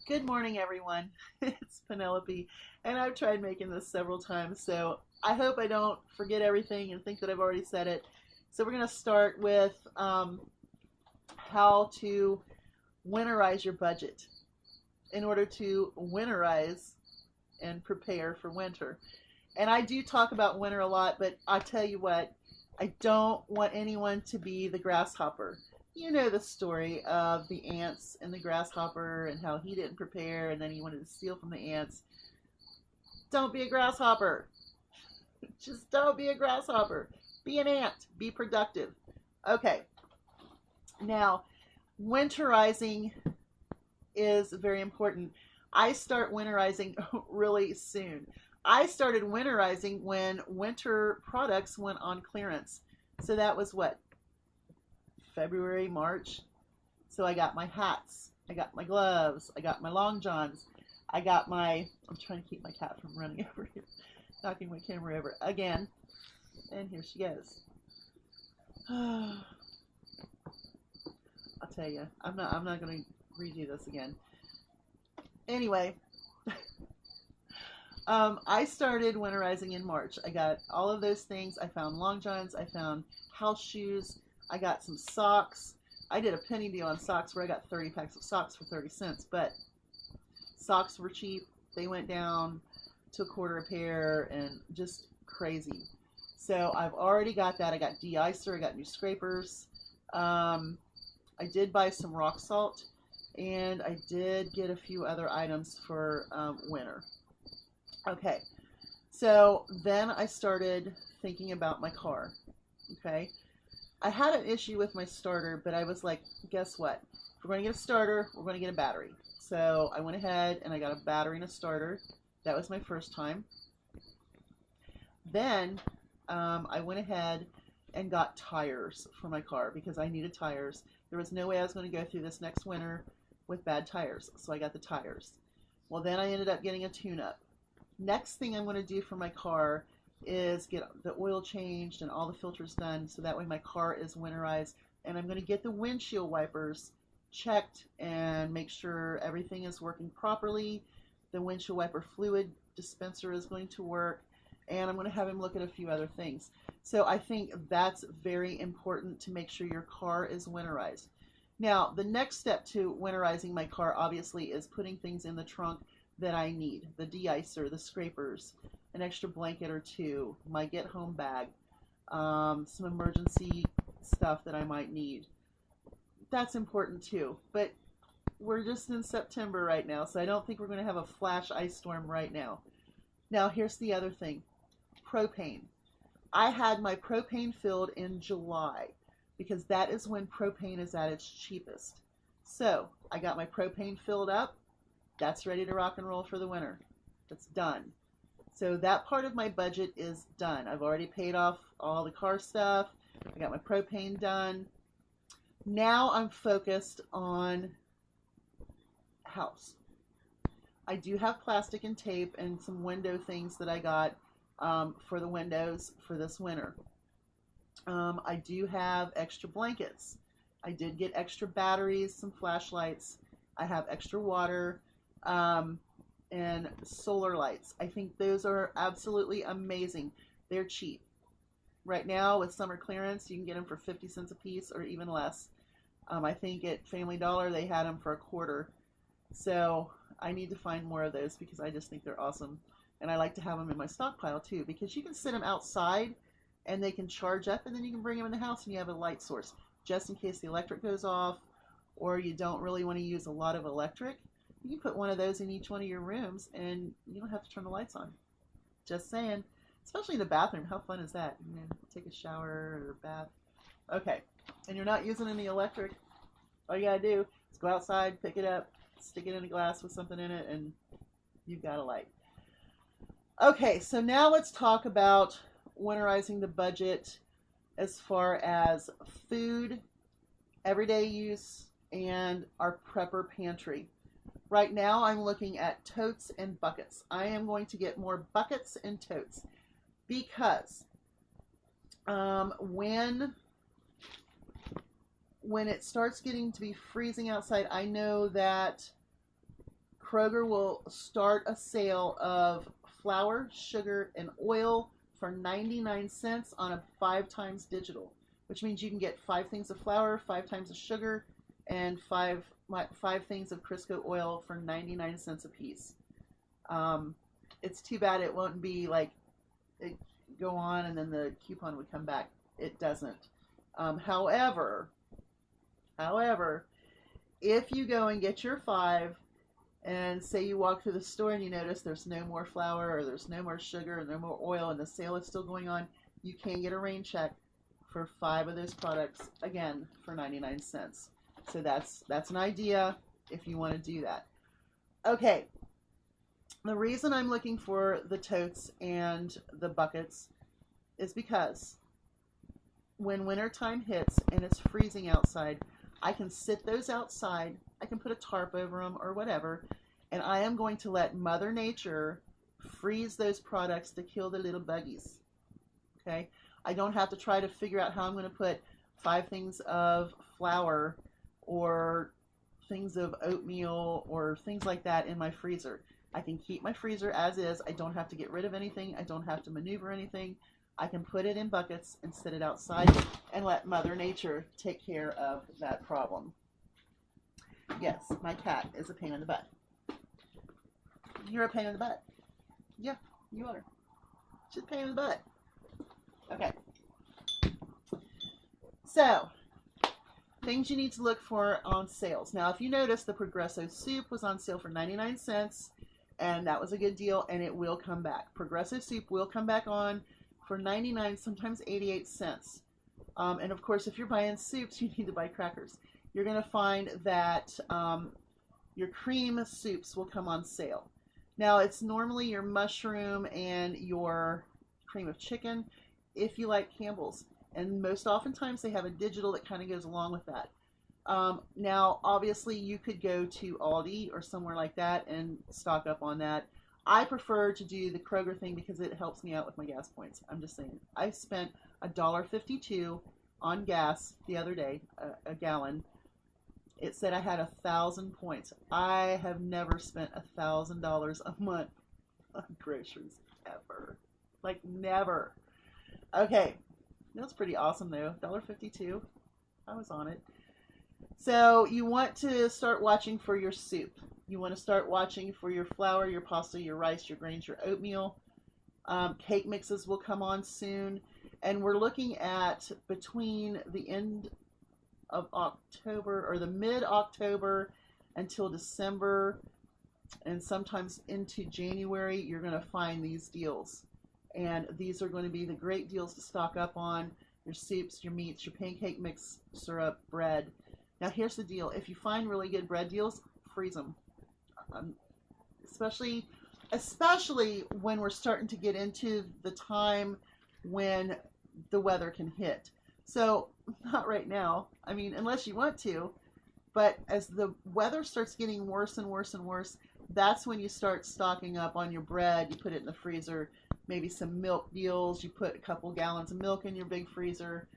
Good morning, everyone. It's Penelope, and I've tried making this several times, so I hope I don't forget everything and think that I've already said it. So we're going to start with how to winterize your budget in order to winterize and prepare for winter. And I do talk about winter a lot, but I tell you what, I don't want anyone to be the grasshopper. You know the story of the ants and the grasshopper and how he didn't prepare and then he wanted to steal from the ants. Don't be a grasshopper. Just don't be a grasshopper. Be an ant. Be productive. Okay. Now, winterizing is very important. I start winterizing really soon. I started winterizing when winter products went on clearance. So that was what? February, March. So I got my hats, I got my gloves, I got my long johns, I got my, I'm trying to keep my cat from running over here, knocking my camera over again. And here she goes. I'll tell you, I'm not going to redo this again. Anyway, I started winterizing in March. I got all of those things. I found long johns, I found house shoes, I got some socks. I did a penny deal on socks where I got 30 packs of socks for 30 cents, but socks were cheap. They went down to a quarter a pair and just crazy. So I've already got that. I got de-icer, I got new scrapers. I did buy some rock salt, and I did get a few other items for winter. Okay, so then I started thinking about my car. Okay, I had an issue with my starter, but I was like, guess what? If we're going to get a starter, we're going to get a battery. So I went ahead and I got a battery and a starter. That was my first time. Then I went ahead and got tires for my car because I needed tires. There was no way I was going to go through this next winter with bad tires. So I got the tires. Well, then I ended up getting a tune-up. Next thing I'm going to do for my car is get the oil changed and all the filters done so that way my car is winterized, and I'm going to get the windshield wipers checked and make sure everything is working properly. The windshield wiper fluid dispenser is going to work, and I'm going to have him look at a few other things. So I think that's very important to make sure your car is winterized. Now, the next step to winterizing my car obviously is putting things in the trunk that I need. The de-icer, the scrapers, an extra blanket or two, my get home bag, some emergency stuff that I might need. That's important too. But we're just in September right now, so I don't think we're going to have a flash ice storm right now. Now, here's the other thing. Propane. I had my propane filled in July because that is when propane is at its cheapest. So I got my propane filled up. That's ready to rock and roll for the winter. That's done. So that part of my budget is done. I've already paid off all the car stuff. I got my propane done. Now I'm focused on house. I do have plastic and tape and some window things that I got for the windows for this winter. I do have extra blankets. I did get extra batteries, some flashlights. I have extra water. And solar lights. I think those are absolutely amazing. They're cheap. Right now with summer clearance, you can get them for 50 cents a piece or even less. I think at Family Dollar they had them for a quarter. So I need to find more of those because I just think they're awesome. And I like to have them in my stockpile too because you can sit them outside and they can charge up, and then you can bring them in the house and you have a light source just in case the electric goes off or you don't really want to use a lot of electric. You can put one of those in each one of your rooms and you don't have to turn the lights on. Just saying. Especially in the bathroom. How fun is that? You know, take a shower or bath. Okay. And you're not using any electric. All you gotta do is go outside, pick it up, stick it in a glass with something in it, and you've got a light. Okay, so now let's talk about winterizing the budget as far as food, everyday use, and our prepper pantry. Right now I'm looking at totes and buckets. I am going to get more buckets and totes because when it starts getting to be freezing outside, I know that Kroger will start a sale of flour, sugar, and oil for 99 cents on a 5 times digital, which means you can get 5 things of flour, 5 times of sugar, and 5 things of Crisco oil for 99 cents a piece. It's too bad it won't be like it go on and then the coupon would come back. It doesn't. However, if you go and get your 5 and say you walk through the store and you notice there's no more flour or there's no more sugar and no more oil and the sale is still going on, you can get a rain check for 5 of those products, again, for 99 cents. So that's an idea if you want to do that. Okay, the reason I'm looking for the totes and the buckets is because when wintertime hits and it's freezing outside, I can sit those outside, I can put a tarp over them or whatever, and I am going to let Mother Nature freeze those products to kill the little buggies. Okay? I don't have to try to figure out how I'm going to put 5 things of flour or things of oatmeal or things like that in my freezer. I can keep my freezer as is. I don't have to get rid of anything. I don't have to maneuver anything. I can put it in buckets and set it outside and let Mother Nature take care of that problem. Yes, my cat is a pain in the butt. You're a pain in the butt. Yeah, you are. She's a pain in the butt. Okay. So, things you need to look for on sales. Now, if you notice, the Progresso soup was on sale for 99 cents, and that was a good deal, and it will come back. Progresso soup will come back on for 99, sometimes 88 cents. And of course, if you're buying soups, you need to buy crackers. You're going to find that your cream soups will come on sale. Now, it's normally your mushroom and your cream of chicken if you like Campbell's. And most oftentimes they have a digital that kind of goes along with that. Now, obviously, you could go to Aldi or somewhere like that and stock up on that. I prefer to do the Kroger thing because it helps me out with my gas points. I'm just saying. I spent $1.52 on gas the other day, a gallon. It said I had 1,000 points. I have never spent $1,000 a month on groceries ever. Like, never. Okay. That's pretty awesome, though. $1.52. I was on it. So you want to start watching for your soup. You want to start watching for your flour, your pasta, your rice, your grains, your oatmeal. Cake mixes will come on soon. And we're looking at between the end of October or the mid-October until December and sometimes into January, you're going to find these deals. And these are going to be the great deals to stock up on your soups, your meats, your pancake mix, syrup, bread. Now, here's the deal. If you find really good bread deals, freeze them. Especially when we're starting to get into the time when the weather can hit. So, not right now. I mean, unless you want to. But as the weather starts getting worse and worse and worse, that's when you start stocking up on your bread. You put it in the freezer. Maybe some milk deals. You put a couple gallons of milk in your big freezer.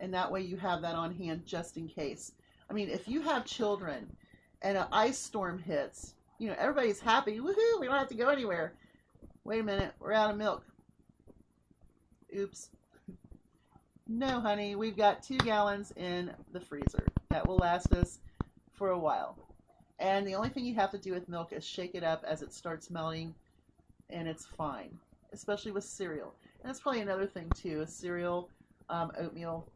And that way you have that on hand just in case. I mean, if you have children and an ice storm hits, you know, everybody's happy. Woohoo, we don't have to go anywhere. Wait a minute, we're out of milk. Oops. No, honey, we've got 2 gallons in the freezer. That will last us for a while. And the only thing you have to do with milk is shake it up as it starts melting, and it's fine, especially with cereal. And that's probably another thing, too, is cereal, oatmeal.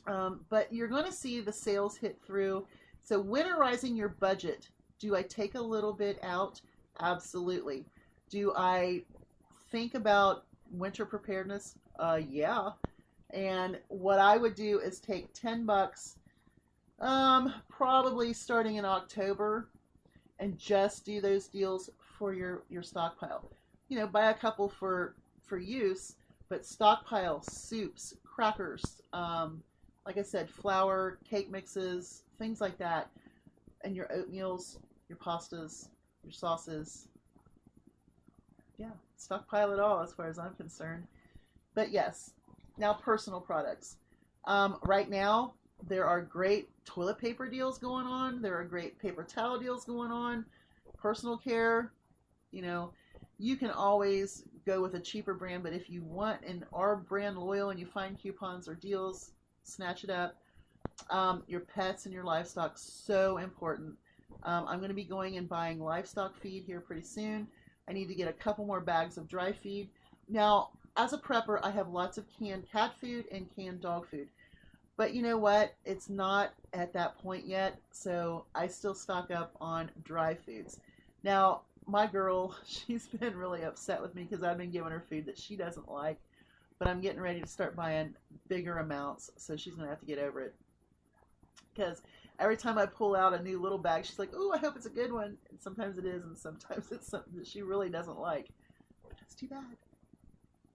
But you're going to see the sales hit through. So winterizing your budget. Do I take a little bit out? Absolutely. Do I think about winter preparedness? Yeah. And what I would do is take $10, probably starting in October, and just do those deals for your stockpile. You know, buy a couple for use, but stockpile soups, crackers, like I said, flour, cake mixes, things like that, and your oatmeals, your pastas, your sauces. Yeah, stockpile it all as far as I'm concerned. But yes, now personal products. Right now, there are great toilet paper deals going on. There are great paper towel deals going on. Personal care, you know, you can always go with a cheaper brand, but if you want and are brand loyal and you find coupons or deals, snatch it up. Your pets and your livestock, so important. I'm going to be going and buying livestock feed here pretty soon. I need to get a couple more bags of dry feed. Now, as a prepper, I have lots of canned cat food and canned dog food. But you know what? It's not at that point yet, so I still stock up on dry foods. Now, my girl, she's been really upset with me because I've been giving her food that she doesn't like, but I'm getting ready to start buying bigger amounts, so she's going to have to get over it. Because every time I pull out a new little bag, she's like, "Oh, I hope it's a good one." And sometimes it is, and sometimes it's something that she really doesn't like. But that's too bad.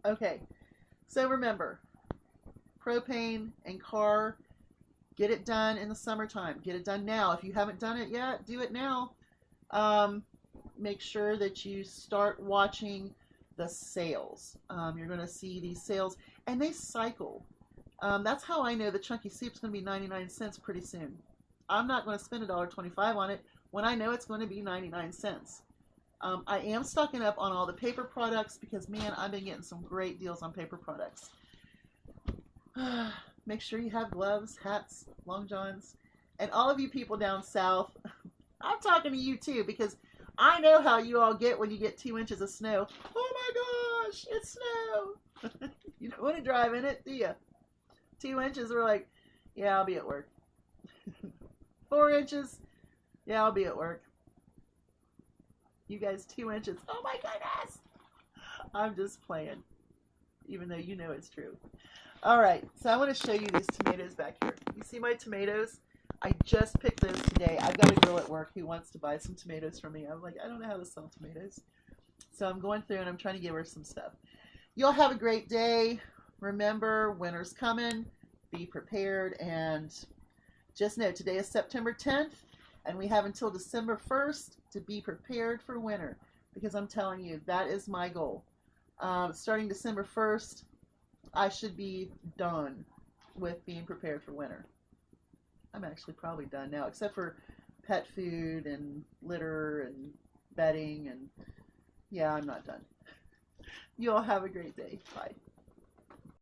Okay, so remember, propane and car, get it done in the summertime. Get it done now. If you haven't done it yet, do it now. Make sure that you start watching the sales. You're going to see these sales, and they cycle. That's how I know the chunky soup's going to be 99 cents pretty soon. I'm not going to spend $1.25 on it when I know it's going to be 99 cents. I am stocking up on all the paper products because, man, I've been getting some great deals on paper products. Make sure you have gloves, hats, long johns, and all of you people down south, I'm talking to you too, because I know how you all get when you get 2 inches of snow. Oh my gosh, it's snow. You don't want to drive in it, do you? 2 inches, we're like, yeah, I'll be at work. 4 inches, yeah, I'll be at work. You guys, 2 inches, oh my goodness. I'm just playing, even though you know it's true. All right, so I want to show you these tomatoes back here. You see my tomatoes? I just picked those today. I've got a girl at work who wants to buy some tomatoes from me. I'm like, I don't know how to sell tomatoes. So I'm going through and I'm trying to give her some stuff. Y'all have a great day. Remember, winter's coming. Be prepared. And just know, today is September 10th, and we have until December 1st to be prepared for winter. Because I'm telling you, that is my goal. Starting December 1st, I should be done with being prepared for winter. I'm actually probably done now, except for pet food and litter and bedding, and yeah, I'm not done. You all have a great day. Bye.